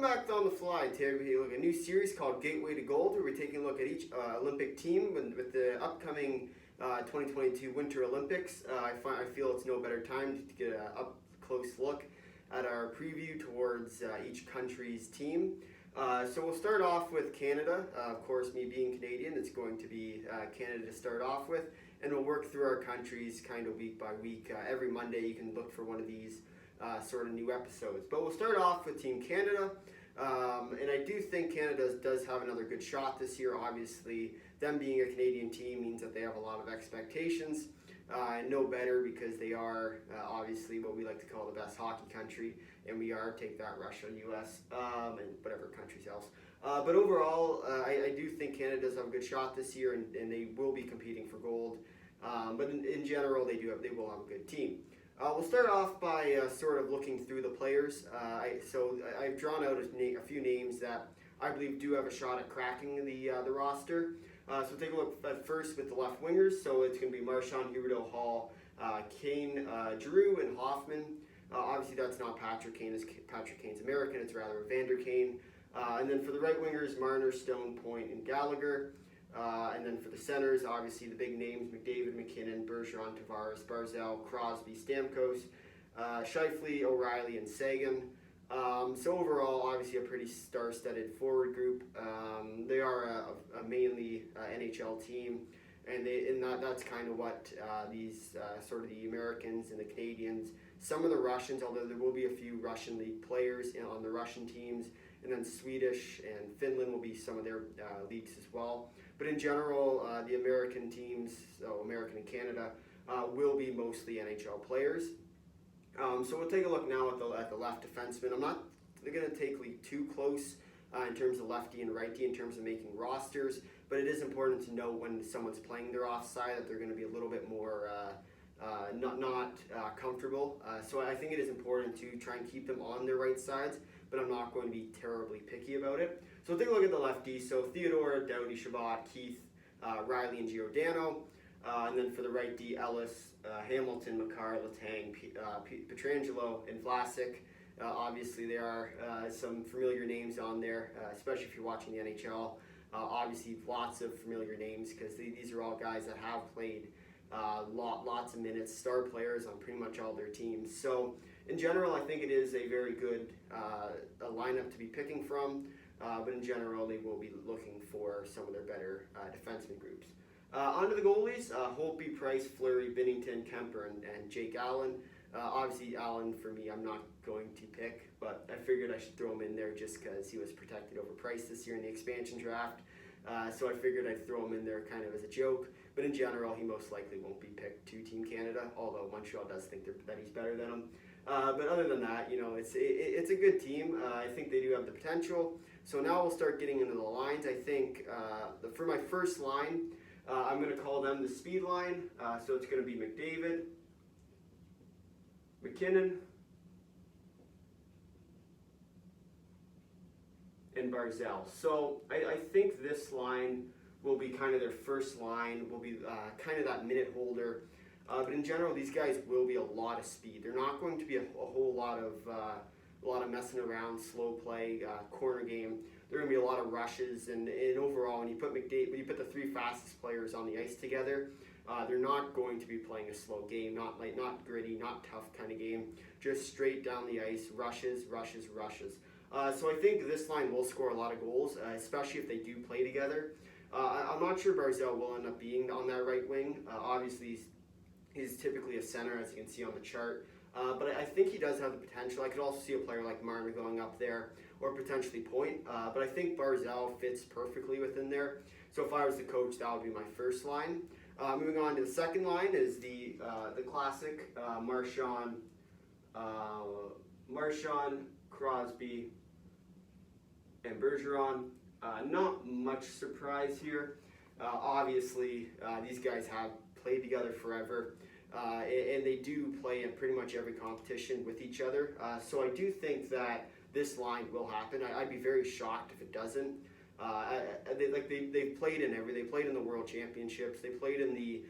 back to On the Fly. Today we look at a new series called Gateway to Gold, where we're taking a look at each Olympic team with the upcoming 2022 Winter Olympics. I feel it's no better time to get an up-close look at our preview towards each country's team. So we'll start off with Canada. Of course, me being Canadian, it's going to be Canada to start off with, and we'll work through our countries kind of week by week. Every Monday you can look for one of these sort of new episodes. But we'll start off with Team Canada, and I do think Canada does have another good shot this year. Obviously, them being a Canadian team means that they have a lot of expectations, and no better because they are obviously what we like to call the best hockey country, and we are, take that, Russia, US, and whatever countries else. But overall, I do think Canada does have a good shot this year, and they will be competing for gold. But in general, they will have a good team. We'll start off by sort of looking through the players. I've drawn out a few names that I believe do have a shot at cracking the roster. So take a look at first with the left wingers. So it's going to be Marchand, Huberdeau, Hall, Kane, Giroux, and Hoffman. Obviously, that's not Patrick Kane. Patrick Kane's American. It's rather Evander Kane. And then for the right wingers, Marner, Stone, Point, and Gallagher. And then for the centers, obviously the big names, McDavid, McKinnon, Bergeron, Tavares, Barzal, Crosby, Stamkos, Scheifele, O'Reilly, and Sagan. So overall, obviously a pretty star-studded forward group. They are a mainly NHL team, and that's kind of what these sort of the Americans and the Canadians, some of the Russians, although there will be a few Russian league players on the Russian teams, and then Swedish and Finland will be some of their leagues as well. But in general, the American teams, so American and Canada, will be mostly NHL players. So we'll take a look now at the left defenseman. I'm not going to take too close in terms of lefty and righty in terms of making rosters, but it is important to know when someone's playing their offside that they're going to be a little bit more not comfortable. So I think it is important to try and keep them on their right sides, but I'm not going to be terribly picky about it. So take a look at the lefty. So Theodore, Doughty, Chabot, Keith, Riley, and Giordano. And then for the right D, Ellis, Hamilton, Makar, Letang, Pietrangelo, and Vlasic. Obviously, there are some familiar names on there, especially if you're watching the NHL. Obviously, lots of familiar names because these are all guys that have played lots of minutes, star players on pretty much all their teams. So in general, I think it is a very good lineup to be picking from. But in general, they will be looking for some of their better defenseman groups. Onto the goalies, Holtby, Price, Fleury, Binnington, Kemper, and Jake Allen. Obviously, Allen, for me, I'm not going to pick, but I figured I should throw him in there just because he was protected over Price this year in the expansion draft. So I figured I'd throw him in there kind of as a joke. But in general, he most likely won't be picked to Team Canada, although Montreal does think that he's better than him. But other than that, it's a good team. I think they do have the potential. So now we'll start getting into the lines. I think for my first line, I'm going to call them the speed line. So it's going to be McDavid, McKinnon, and Barzal. So I think this line will be kind of their first line, will be kind of that minute holder. But in general, these guys will be a lot of speed. They're not going to be a whole lot of messing around, slow play, corner game. There are going to be a lot of rushes, and overall, when you put the three fastest players on the ice together, they're not going to be playing a slow game, not gritty, not tough kind of game, just straight down the ice, rushes. So I think this line will score a lot of goals, especially if they do play together. I'm not sure Barzal will end up being on that right wing. Obviously, he's typically a center, as you can see on the chart. But I think he does have the potential. I could also see a player like Marner going up there, or potentially Point. But I think Barzal fits perfectly within there. So if I was the coach, that would be my first line. Moving on to the second line is the classic Marchand, Crosby, and Bergeron. Not much surprise here. Obviously, these guys have played together forever. And they do play in pretty much every competition with each other. So I do think that this line will happen. I'd be very shocked if it doesn't. They've played they played in the World Championships. They played in the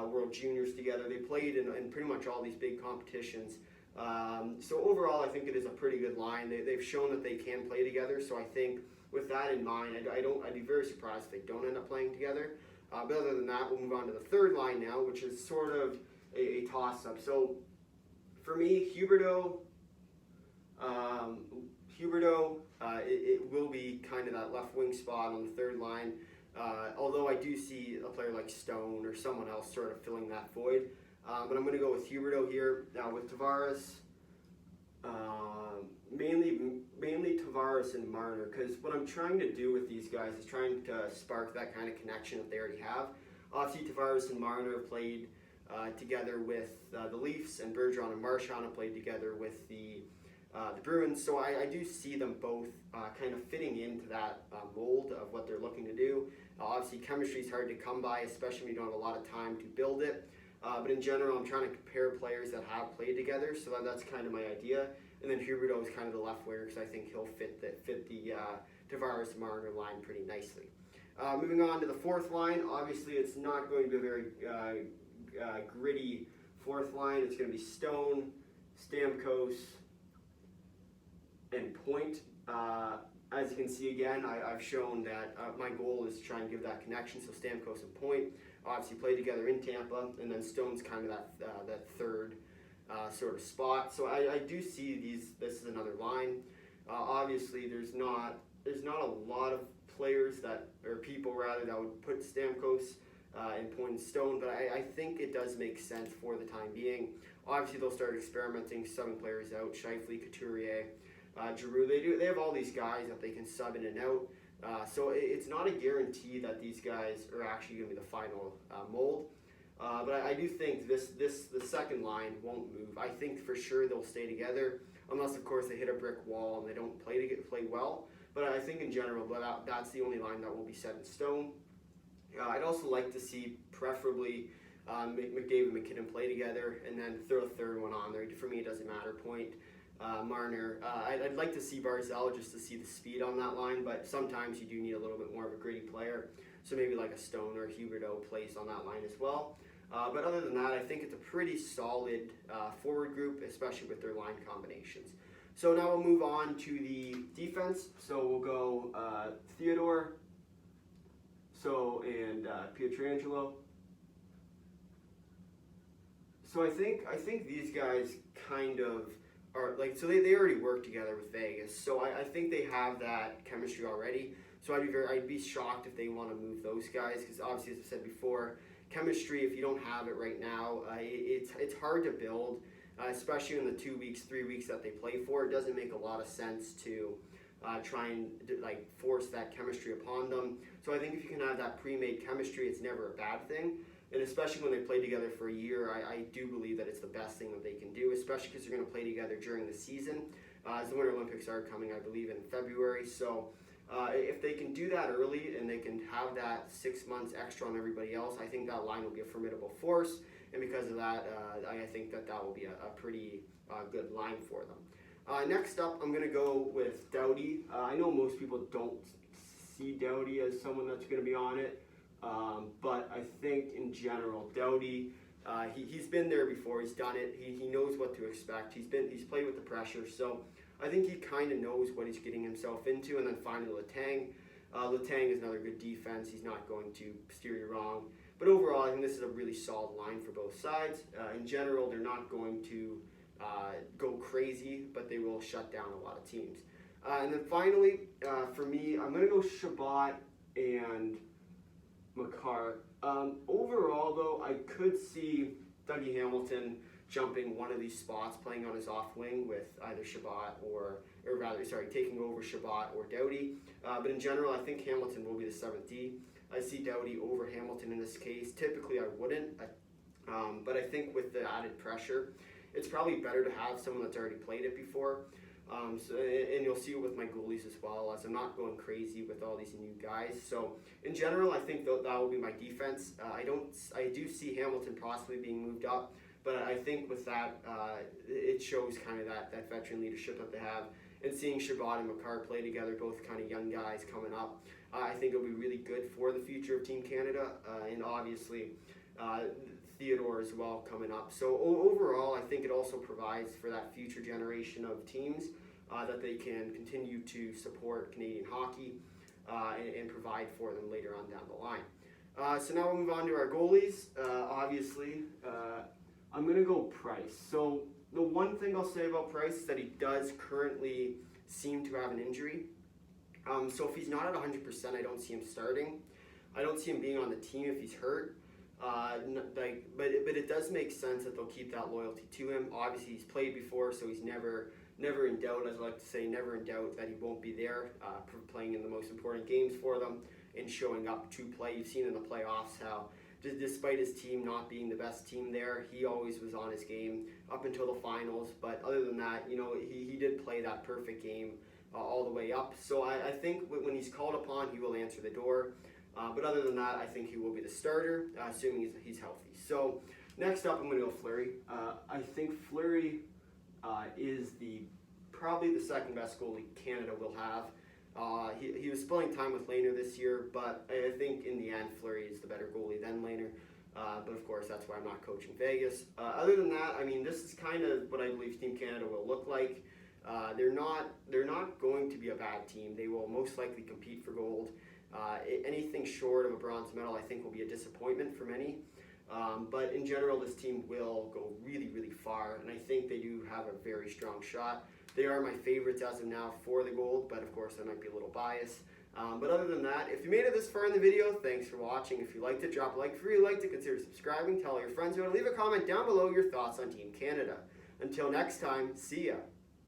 World Juniors together. They played in pretty much all these big competitions. So overall, I think it is a pretty good line. They've shown that they can play together. So I think with that in mind, I'd be very surprised if they don't end up playing together. But other than that, we'll move on to the third line now, which is sort of a toss-up. So for me, Huberdeau, it will be kind of that left wing spot on the third line. Although I do see a player like Stone or someone else sort of filling that void. But I'm going to go with Huberdeau here. Now with Tavares, mainly Tavares and Marner, because what I'm trying to do with these guys is trying to spark that kind of connection that they already have. Obviously, Tavares and Marner have played together with the Leafs, and Bergeron and Marchand have played together with the Bruins. So I do see them both kind of fitting into that mold of what they're looking to do. Obviously, chemistry is hard to come by, especially when you don't have a lot of time to build it. But in general, I'm trying to compare players that have played together, so that's kind of my idea. And then Huberdeau is kind of the left winger because I think he'll fit the Tavares-Marner line pretty nicely. Moving on to the fourth line, obviously it's not going to be a very gritty fourth line. It's going to be Stone, Stamkos, and Point. As you can see again, I've shown that my goal is to try and give that connection. So Stamkos and Point obviously play together in Tampa, and then Stone's kind of that third sort of spot. So I do see this is another line. Obviously, there's not a lot of players or people rather that would put Stamkos and Point and Stone, but I think it does make sense for the time being. Obviously, they'll start experimenting, subbing players out. Scheifele, Couturier, Giroux. They have all these guys that they can sub in and out. So it's not a guarantee that these guys are actually going to be the final mold. But I do think the second line won't move. I think for sure they'll stay together, unless of course they hit a brick wall and they don't play well. But I think in general that's the only line that will be set in stone. I'd also like to see preferably McDavid and McKinnon play together, and then throw a third one on there. For me, it doesn't matter. Point. Marner. I'd like to see Barzal just to see the speed on that line, but sometimes you do need a little bit more of a gritty player. So maybe like a Stone or a Huberdeau plays on that line as well. But other than that, I think it's a pretty solid forward group, especially with their line combinations. So now we'll move on to the defense. So we'll go Theodore, and Pietrangelo. So I think these guys kind of are so they already work together with Vegas. So I think they have that chemistry already. So I'd be shocked if they want to move those guys, because obviously, as I said before, chemistry, if you don't have it right now, it's hard to build, especially in the 2 weeks, 3 weeks that they play for. It doesn't make a lot of sense to try and force that chemistry upon them. So I think if you can have that pre-made chemistry, it's never a bad thing. And especially when they play together for a year, I do believe that it's the best thing that they can do, especially because they're going to play together during the season, as the Winter Olympics are coming, I believe, in February. So if they can do that early and they can have that 6 months extra on everybody else, I think that line will be a formidable force. And because of that, I think that will be a pretty good line for them. Next up, I'm going to go with Doughty. I know most people don't see Doughty as someone that's going to be on it. But I think in general, Doughty, he's been there before. He's done it. He knows what to expect. He's played with the pressure, so I think he kind of knows what he's getting himself into. And then finally, Letang. Letang is another good defense. He's not going to steer you wrong. But overall, I think this is a really solid line for both sides. In general, they're not going to go crazy, but they will shut down a lot of teams. And then finally, for me, I'm going to go Shabbat and Makar. Overall, though, I could see Dougie Hamilton jumping one of these spots, playing on his off wing with either Shabbat taking over Shabbat or Doughty. But in general, I think Hamilton will be the 7th D. I see Doughty over Hamilton in this case. Typically, I wouldn't, but I think with the added pressure, it's probably better to have someone that's already played it before. And you'll see it with my goalies as well, as I'm not going crazy with all these new guys. So in general, I think that will be my defense. I do see Hamilton possibly being moved up, but I think with that, it shows kind of that veteran leadership that they have. And seeing Shabbat and Makar play together, both kind of young guys coming up, I think it'll be really good for the future of Team Canada. And obviously, Theodore as well coming up. So overall, I think it also provides for that future generation of teams that they can continue to support Canadian hockey and provide for them later on down the line. So now we'll move on to our goalies. Obviously, I'm going to go Price. So the one thing I'll say about Price is that he does currently seem to have an injury. So if he's not at 100%, I don't see him starting. I don't see him being on the team if he's hurt. But it does make sense that they'll keep that loyalty to him. Obviously, he's played before, so he's never in doubt. As I like to say, never in doubt that he won't be there, playing in the most important games for them and showing up to play. You've seen in the playoffs how, despite his team not being the best team there, he always was on his game up until the finals. But other than that, he did play that perfect game all the way up. So I think when he's called upon, he will answer the door. But other than that, I think he will be the starter, assuming he's healthy. So next up, I'm going to go Fleury. I think Fleury is probably the second best goalie Canada will have. He was splitting time with Lehner this year, but I think in the end, Fleury is the better goalie than Lehner. But of course, that's why I'm not coaching Vegas. Other than that, I mean, this is kind of what I believe Team Canada will look like. They're not going to be a bad team. They will most likely compete for gold. Anything short of a bronze medal, I think, will be a disappointment for many. But in general, this team will go really, really far, and I think they do have a very strong shot. They are my favorites as of now for the gold, but of course, I might be a little biased. But other than that, if you made it this far in the video, thanks for watching. If you liked it, drop a like. If you really liked it, consider subscribing. Tell all your friends about it. Leave a comment down below your thoughts on Team Canada. Until next time, see ya.